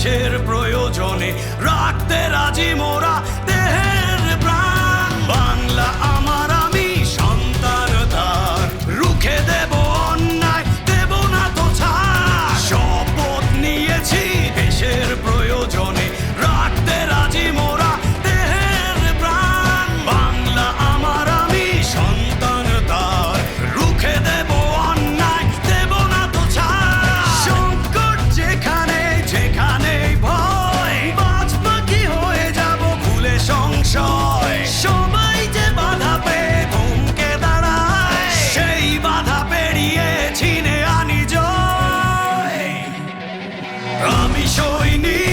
দেশের প্রয়োজনে রাখতে রাজি মোরা দেহের প্রাণ। বাংলা আমার, আমি সন্তান তার, রুখে দেব অন্যায়, দেব না তো ছাড়। শপথ নিয়েছি দেশের প্রয়োজনে রাখতে রাজি মোরা দেহের প্রাণ। বাংলা আমার, আমি সন্তান তার, রুখে দেব অন্যায়, দেব না তো ছাড়। সংকট যেখানে যেখানে ভয়, বাজপাখি হয়ে যাব ভুলে সংশয়। সবাই যে বাধা পেয়ে থমকে দাঁড়ায়, সেই বাধা পেরিয়ে ছিনে আনি জয়। আমি সৈনিক,